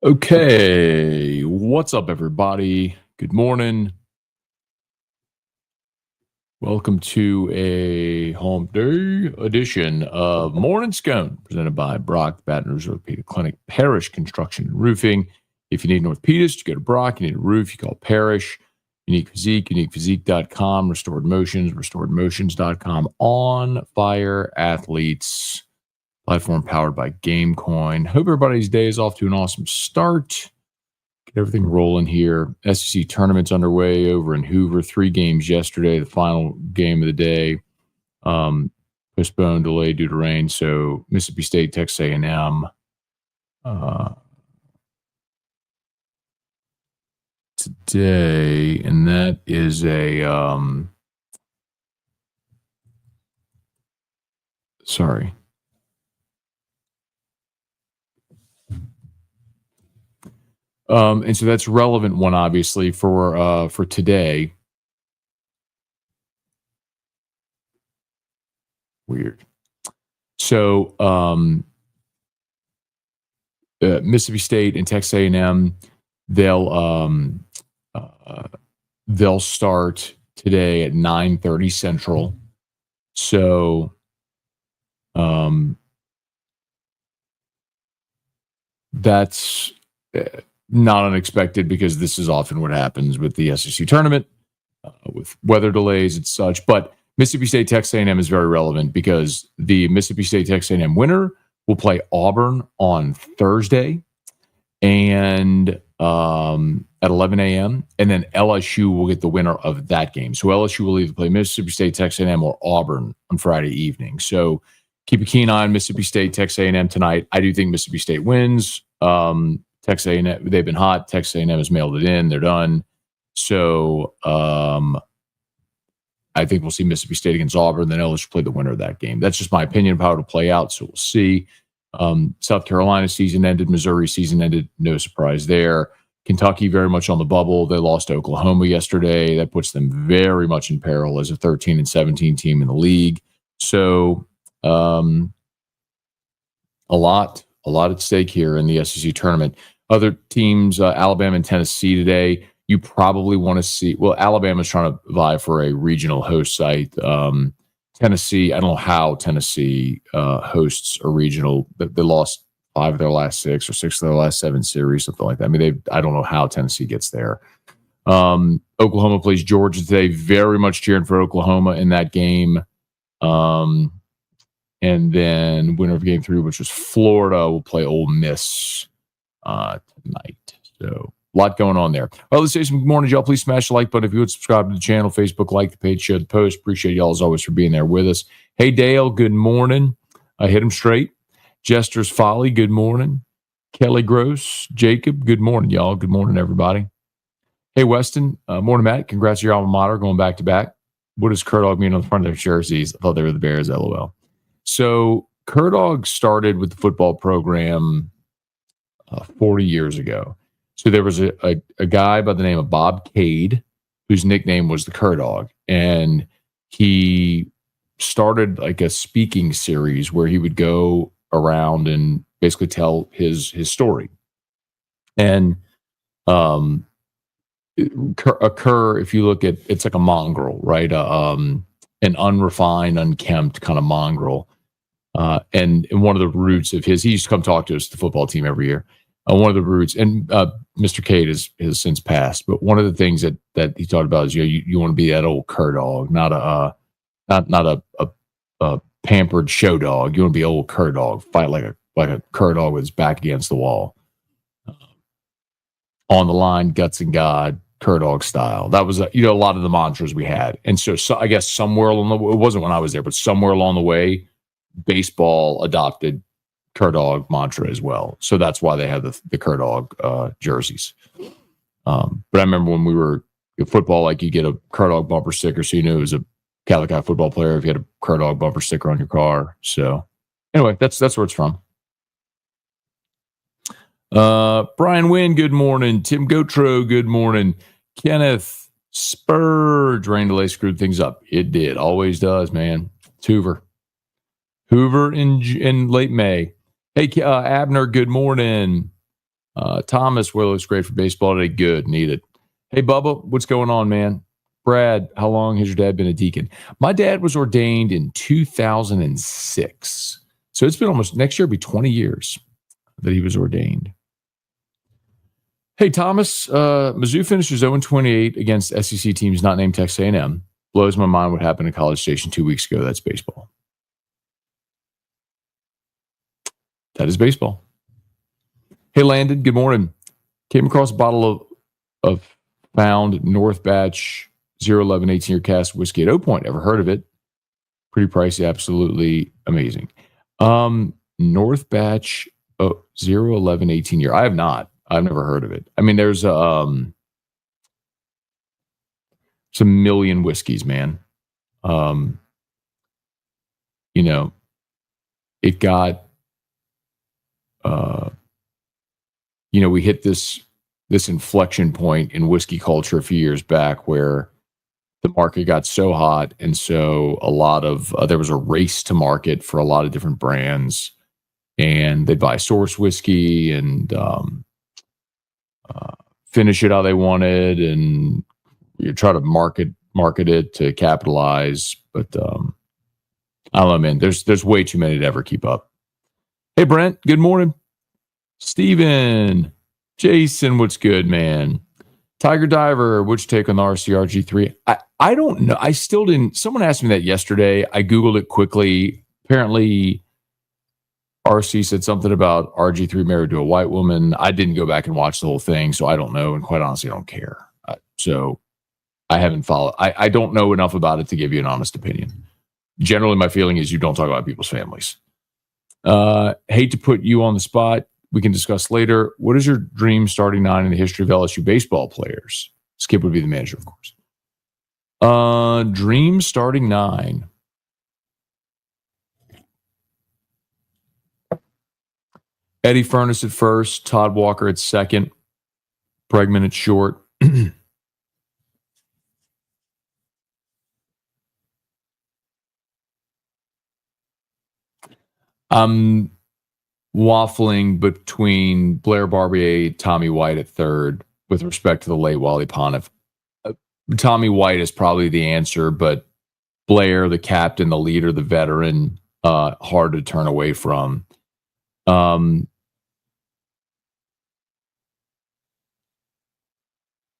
Okay, what's up, everybody? Good morning. Welcome to a hump day edition of Morning Scone, presented by Brock, the Baton Rouge Orthopedic Clinic, Parrish Construction and Roofing. If you need an orthopedist, you go to Brock. You need a roof, you call Parrish. Unique Physique, uniquephysique.com, Restored Motions, restoredmotions.com. On Fire Athletes. Platform powered by Gamecoin. Hope everybody's day is off to an awesome start. Get everything rolling here. SEC tournament's underway over in Hoover. 3 games yesterday. The final game of the day postponed, delayed due to rain. So Mississippi State, Texas A&M. Today, and that is a sorry. And so that's relevant one, obviously, for today. Weird. So Mississippi State and Texas A&M, they'll start today at 9:30 Central. So that's not unexpected because this is often what happens with the SEC tournament, with weather delays and such. But Mississippi State, Texas A&M is very relevant because the Mississippi State, Texas A&M winner will play Auburn on Thursday and at 11 a.m. And then LSU will get the winner of that game. So LSU will either play Mississippi State, Texas A&M, or Auburn on Friday evening. So keep a keen eye on Mississippi State, Texas A&M tonight. I do think Mississippi State wins. Texas A&M, they've been hot. Texas A&M has mailed it in. They're done. So I think we'll see Mississippi State against Auburn. Then LSU play the winner of that game. That's just my opinion of how it'll play out. So we'll see. South Carolina season ended. Missouri season ended. No surprise there. Kentucky very much on the bubble. They lost to Oklahoma yesterday. That puts them very much in peril as a 13 and 17 team in the league. So a lot at stake here in the SEC tournament. Other teams, Alabama and Tennessee today. You probably want to see. Well, Alabama's trying to vie for a regional host site. Tennessee, I don't know how Tennessee hosts a regional. They lost 5 of their last 6 or 6 of their last 7 series, something like that. I mean, I don't know how Tennessee gets there. Oklahoma plays Georgia today. Very much cheering for Oklahoma in that game. And then winner of game 3, which was Florida, will play Ole Miss tonight. So a lot going on there. Well, let's say some good morning, y'all. Please smash the like button if you would. Subscribe to the channel, Facebook, like the page, share the post. Appreciate y'all as always for being there with us. Hey, Dale, good morning. I hit him straight. Jester's Folly, good morning. Kelly Gross, Jacob, good morning, y'all. Good morning, everybody. Hey, Weston, morning, Matt. Congrats to your alma mater going back to back. What does Kurdog mean on the front of their jerseys? I thought they were the Bears, LOL. So Kurdog started with the football program 40 years ago. So there was a guy by the name of Bob Cade, whose nickname was the Kurdog. And he started like a speaking series where he would go around and basically tell his story. And Kerr, if you look at, it's like a mongrel, right? An unrefined, unkempt kind of mongrel. And one of the roots of he used to come talk to us, the football team, every year. One of the roots, and Mr. Cade has since passed, but one of the things that he talked about is you want to be that old Kurdog, not a pampered show dog. You want to be old Kurdog, fight like a Kurdog with his back against the wall, on the line, guts and God, Kurdog style. That was a lot of the mantras we had, and so I guess somewhere along the way, it wasn't when I was there, but somewhere along the way, baseball adopted Kurdog mantra as well. So that's why they have the Kurdog jerseys. But I remember when we were in football, like you get a Kurdog bumper sticker, so you knew it was a Catholic High football player if you had a Kurdog bumper sticker on your car. So anyway, that's where it's from. Brian Wynn, good morning. Tim Gotro, good morning. Kenneth Spurge, rain delay screwed things up. It did. Always does, man. It's Hoover in late May. Hey, Abner, good morning. Thomas, Will looks great for baseball today. Good, need it. Hey, Bubba, what's going on, man? Brad, how long has your dad been a deacon? My dad was ordained in 2006. So it's been almost, next year will be 20 years that he was ordained. Hey, Thomas, Mizzou finishes 0-28 against SEC teams not named Texas A&M. Blows my mind what happened at College Station 2 weeks ago. That's baseball. That is baseball. Hey, Landon, good morning. Came across a bottle of found North Batch 011 18-year cask whiskey at O Point. Ever heard of it? Pretty pricey, absolutely amazing. North Batch 011 18-year. I have not. I've never heard of it. I mean, there's some million whiskeys, man. It got we hit this inflection point in whiskey culture a few years back where the market got so hot, and so a lot of there was a race to market for a lot of different brands, and they'd buy source whiskey and finish it how they wanted, and you try to market it to capitalize. But I don't know, man. There's way too many to ever keep up. Hey, Brent. Good morning. Steven. Jason, what's good, man? Tiger Diver, what's your take on the RCRG3? I don't know. I still didn't. Someone asked me that yesterday. I Googled it quickly. Apparently, RC said something about RG3 married to a white woman. I didn't go back and watch the whole thing, so I don't know. And quite honestly, I don't care. So I haven't followed. I don't know enough about it to give you an honest opinion. Generally, my feeling is you don't talk about people's families. Hate to put you on the spot. We can discuss later. What is your dream starting nine in the history of LSU baseball players? Skip would be the manager, of course. Dream starting nine. Eddie Furness at first, Todd Walker at second, Bregman at short. I'm waffling between Blair Barbier, Tommy White at third with respect to the late Wally Pontiff. Tommy White is probably the answer, but Blair, the captain, the leader, the veteran, hard to turn away from.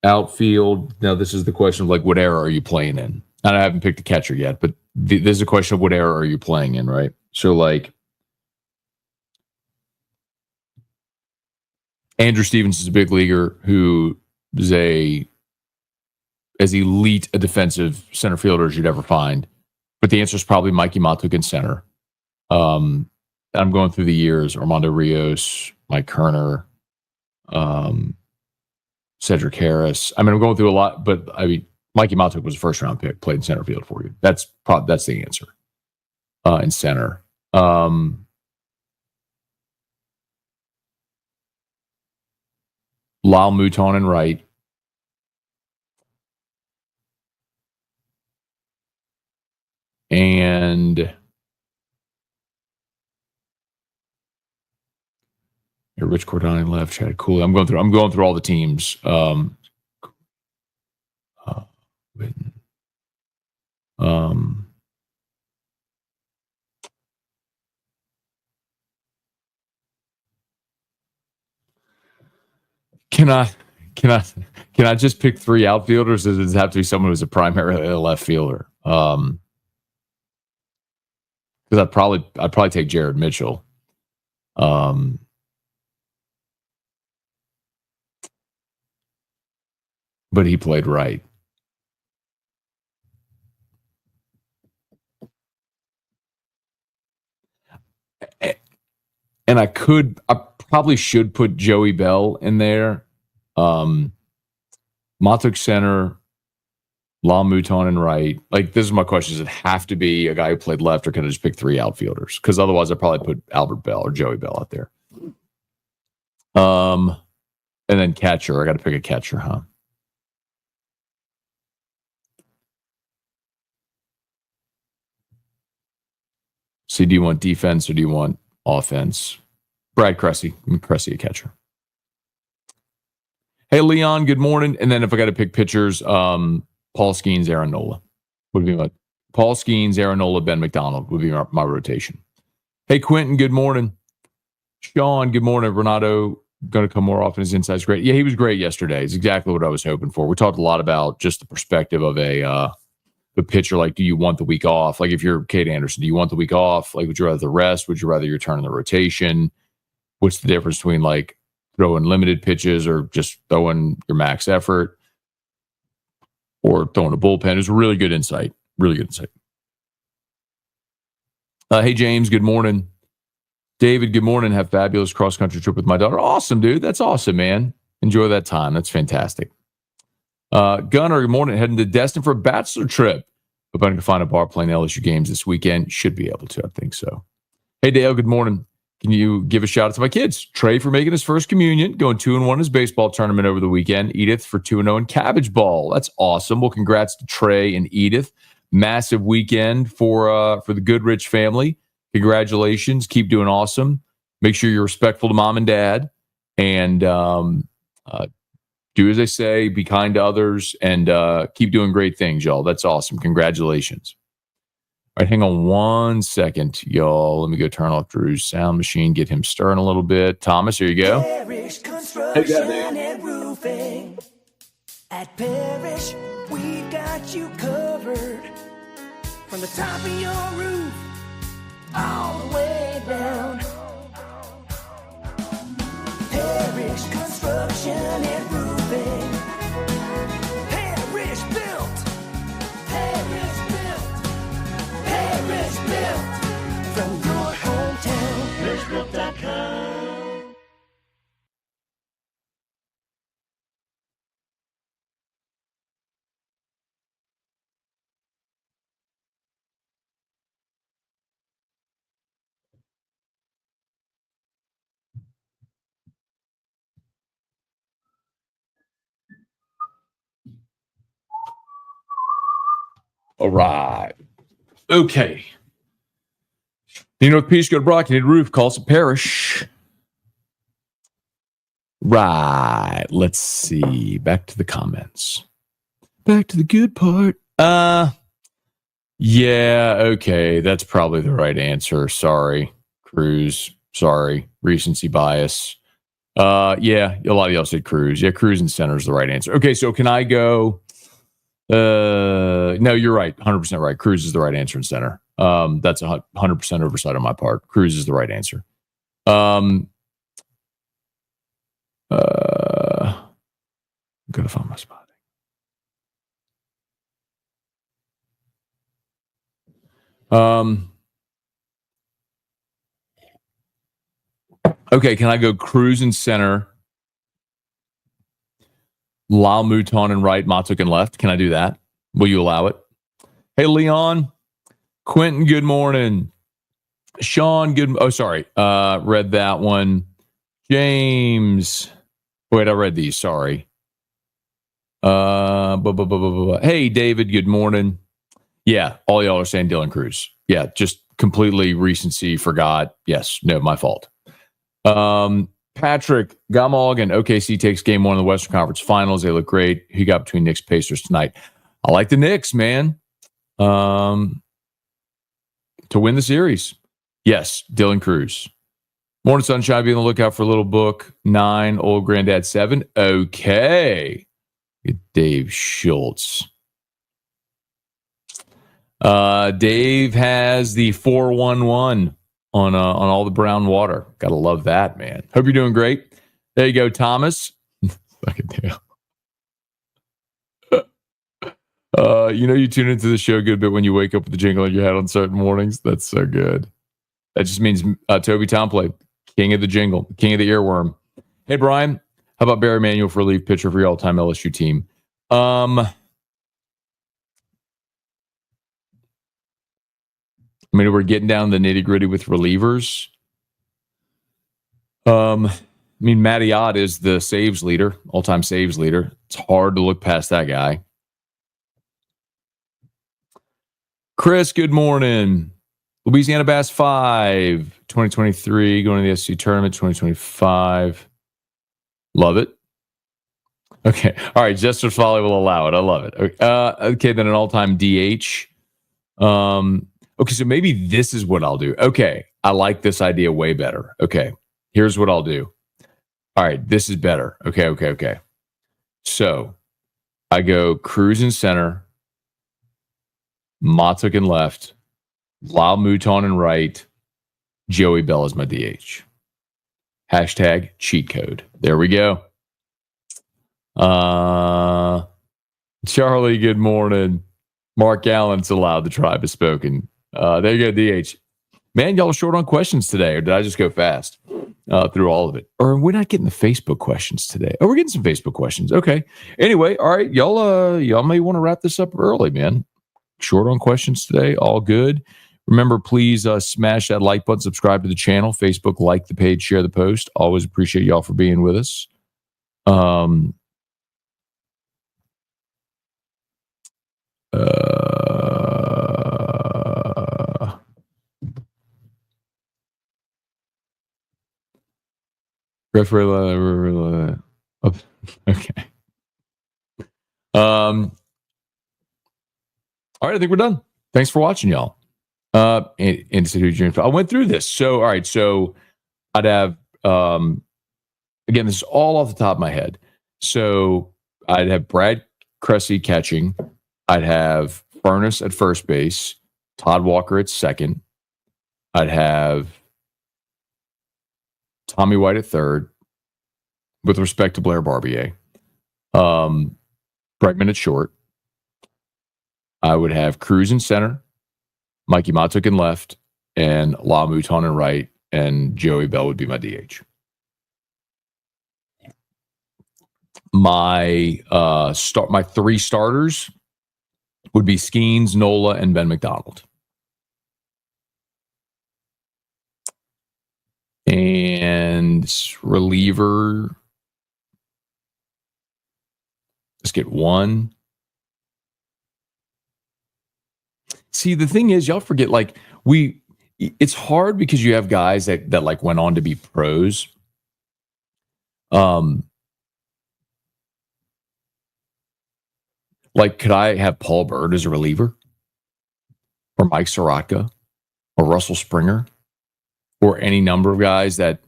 Outfield. Now, this is the question of like, what era are you playing in? And I haven't picked a catcher yet, but this is a question of what era are you playing in, right? So, like, Andrew Stevens is a big leaguer who is as elite a defensive center fielder as you'd ever find. But the answer is probably Mikey Matuk in center. I'm going through the years: Armando Rios, Mike Kerner, Cedric Harris. I mean, I'm going through a lot, but I mean, Mikey Matuk was a first round pick, played in center field for you. That's the answer. In center. Lyle Mouton in right. And Rich Cordani left, Chad Cooley. I'm going through all the teams. Can I just pick three outfielders? Or does it have to be someone who's a primary left fielder? Because I'd probably take Jared Mitchell. But he played right. And I probably should put Joey Bell in there. Matuk center, Lyle Mouton in right. Like, this is my question. Does it have to be a guy who played left, or can I just pick three outfielders? Because otherwise I'd probably put Albert Bell or Joey Bell out there. And then catcher. I got to pick a catcher, huh? So do you want defense or do you want offense? Brad Cressy. Cressy a catcher. Hey, Leon, good morning. And then if I got to pick pitchers, Paul Skeens, Aaron Nola would be Paul Skeens, Aaron Nola, Ben McDonald would be my rotation. Hey, Quentin, good morning. Sean, good morning. Renato, going to come more often. His insight's great. Yeah, he was great yesterday. It's exactly what I was hoping for. We talked a lot about just the perspective of the pitcher. Like, do you want the week off? Like, if you're Kate Anderson, do you want the week off? Like, would you rather the rest? Would you rather your turn in the rotation? What's the difference between like throwing limited pitches or just throwing your max effort or throwing a bullpen? It was really good insight. Really good insight. Hey, James, good morning. David, good morning. Have fabulous cross-country trip with my daughter. Awesome, dude. That's awesome, man. Enjoy that time. That's fantastic. Gunnar, good morning. Heading to Destin for a bachelor trip. Hope I can find a bar playing LSU games this weekend. Should be able to. I think so. Hey, Dale, good morning. Can you give a shout out to my kids? Trey for making his first communion, going 2-1 in his baseball tournament over the weekend. Edith for 2-0 in cabbage ball. That's awesome. Well, congrats to Trey and Edith. Massive weekend for the Goodrich family. Congratulations. Keep doing awesome. Make sure you're respectful to mom and dad. And do as they say, be kind to others, and keep doing great things, y'all. That's awesome. Congratulations. All right, hang on 1 second, y'all. Let me go turn off Drew's sound machine, get him stirring a little bit. Thomas, here you go. Parish Construction and Roofing. At Parish, we've got you covered. From the top of your roof, all the way down. Parish Construction and Roofing. Parish built. Parish built. Parish built. From your hometown. ParishBuilt.com. All right. Okay. You know, with Peace, go to Brock. You need a roof. Call us a Parish. Right. Let's see. Back to the comments. Back to the good part. Yeah, okay. That's probably the right answer. Sorry, Cruz. Sorry. Recency bias. Yeah, a lot of y'all said Cruz. Yeah, Cruz and center is the right answer. Okay, so can I go? No, you're right. 100% right. Cruz is the right answer in center. That's 100% oversight on my part. Cruz is the right answer. I'm gonna find my spot. Okay, can I go Cruz in center, Lyle Mouton in right, Matuk in left? Can I do that? Will you allow it? Hey, Leon. Quentin, good morning. Sean, good. Oh, sorry. Read that one. James. Wait, I read these. Sorry. Hey, David, good morning. Yeah, all y'all are saying Dylan Cruz. Yeah, just completely recency, forgot. Yes, no, my fault. Patrick Gamog and OKC takes game one of the Western Conference Finals. They look great. He got between Knicks Pacers tonight. I like the Knicks, man. To win the series. Yes, Dylan Cruz. Morning Sunshine, be on the lookout for a little book. 9, Old Granddad 7. Okay. Dave Schultz. Dave has the 411 on all the brown water. Gotta love that, man. Hope you're doing great. There you go, Thomas. Fucking damn. You know you tune into the show a good bit when you wake up with the jingle in your head on certain mornings. That's so good. That just means Toby Tomplay, king of the jingle, king of the earworm. Hey, Brian, how about Barry Manuel for relief pitcher for your all-time LSU team? I mean, we're getting down to the nitty-gritty with relievers. I mean, Matty Ott is the saves leader, all-time saves leader. It's hard to look past that guy. Chris, good morning. Louisiana Bass 5, 2023, going to the SC tournament, 2025. Love it. Okay. All right. Jester's folly will allow it. I love it. Okay. Then an all-time DH. Okay. So maybe this is what I'll do. Okay. I like this idea way better. Okay. Here's what I'll do. All right. This is better. Okay. So I go Cruz in center, Matuk in left, Lyle Mouton in right, Joey Bell is my DH. Hashtag cheat code. There we go. Charlie, good morning. Mark Allen's allowed. The tribe has spoken. There you go, DH. Man, y'all are short on questions today, or did I just go fast through all of it? Or we're not getting the Facebook questions today. Oh, we're getting some Facebook questions. Okay. Anyway, all right, y'all may want to wrap this up early, man. Short on questions today. All good. Remember, please smash that like button, subscribe to the channel, Facebook, like the page, share the post. Always appreciate y'all for being with us. Okay. All right, I think we're done. Thanks for watching, y'all. Institute. I went through this. So, all right. So, I'd have again, this is all off the top of my head. So, I'd have Brad Cressy catching. I'd have Furness at first base. Todd Walker at second. I'd have Tommy White at third. With respect to Blair Barbier. Bregman at short. I would have Cruz in center, Mikey Matuk in left, and La Mouton in right, and Joey Bell would be my DH. My my three starters would be Skeens, Nola, and Ben McDonald. And reliever, let's get one. See, the thing is, y'all forget, like, it's hard because you have guys that like went on to be pros. Like, could I have Paul Bird as a reliever? Or Mike Sorotka? Or Russell Springer? Or any number of guys that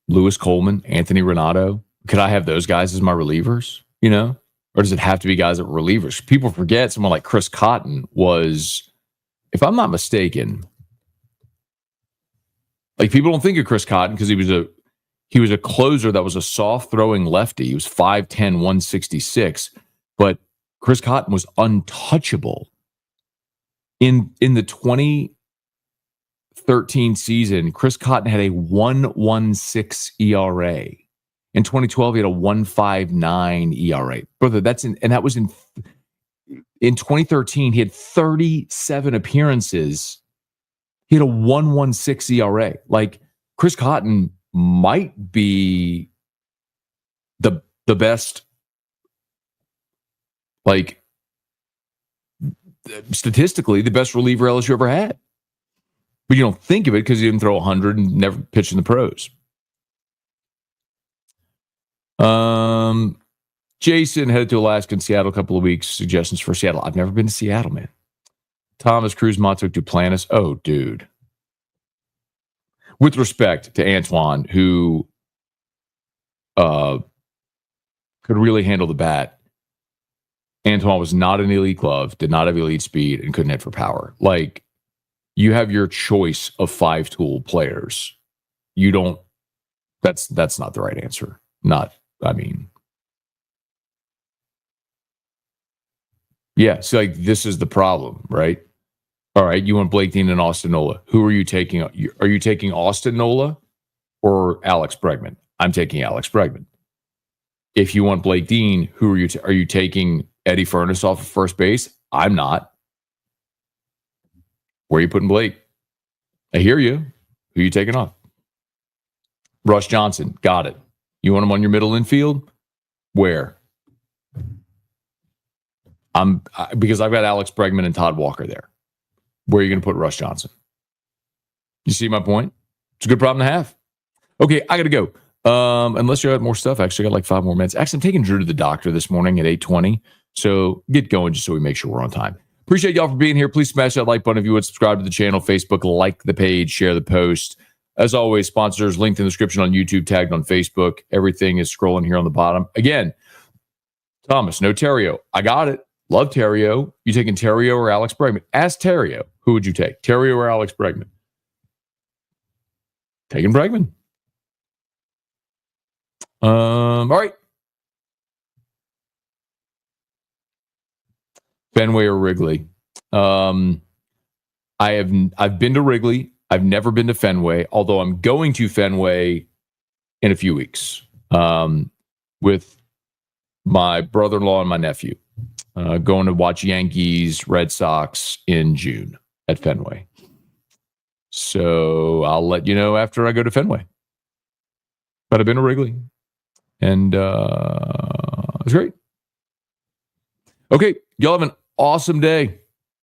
Lewis Coleman, Anthony Renato? Could I have those guys as my relievers? You know? Or does it have to be guys that were relievers? People forget someone like Chris Cotton was, if I'm not mistaken, like people don't think of Chris Cotton because he was a closer that was a soft throwing lefty. He was 5'10", 166. But Chris Cotton was untouchable. In the 2013 season, Chris Cotton had a 1.16 ERA. In 2012, he had a 1.59 ERA. Brother, that was in 2013, he had 37 appearances. He had a 1.16 ERA. Like, Chris Cotton might be the best, like, statistically, the best reliever LSU ever had. But you don't think of it because he didn't throw 100 and never pitched in the pros. Jason headed to Alaska and Seattle a couple of weeks. Suggestions for Seattle. I've never been to Seattle, man. Thomas, Cruz, Matuk, Duplantis. Oh, dude. With respect to Antoine, who could really handle the bat, Antoine was not an elite glove, did not have elite speed, and couldn't hit for power. Like, you have your choice of 5-tool players. You don't. That's not the right answer. Yeah, so like this is the problem, right? All right, you want Blake Dean and Austin Nola. Who are you taking? Are you taking Austin Nola or Alex Bregman? I'm taking Alex Bregman. If you want Blake Dean, who are you? Are you taking Eddie Furness off of first base? I'm not. Where are you putting Blake? I hear you. Who are you taking off? Russ Johnson. Got it. You want him on your middle infield? Where? Because I've got Alex Bregman and Todd Walker there. Where are you going to put Russ Johnson? You see my point? It's a good problem to have. Okay, I got to go. Unless you got more stuff, actually, I got like 5 more minutes. Actually, I'm taking Drew to the doctor this morning at 8:20. So get going just so we make sure we're on time. Appreciate y'all for being here. Please smash that like button if you would. Subscribe to the channel, Facebook, like the page, share the post. As always, sponsors linked in the description on YouTube, tagged on Facebook. Everything is scrolling here on the bottom. Again, Thomas, no Terrio. I got it. Love Terrio. You taking Terrio or Alex Bregman? Ask Terrio. Who would you take? Terrio or Alex Bregman? Taking Bregman. All right. Fenway or Wrigley? I've been to Wrigley. I've never been to Fenway, although I'm going to Fenway in a few weeks with my brother-in-law and my nephew. Going to watch Yankees, Red Sox in June at Fenway. So I'll let you know after I go to Fenway. But I've been to Wrigley, and it's great. Okay, y'all have an awesome day.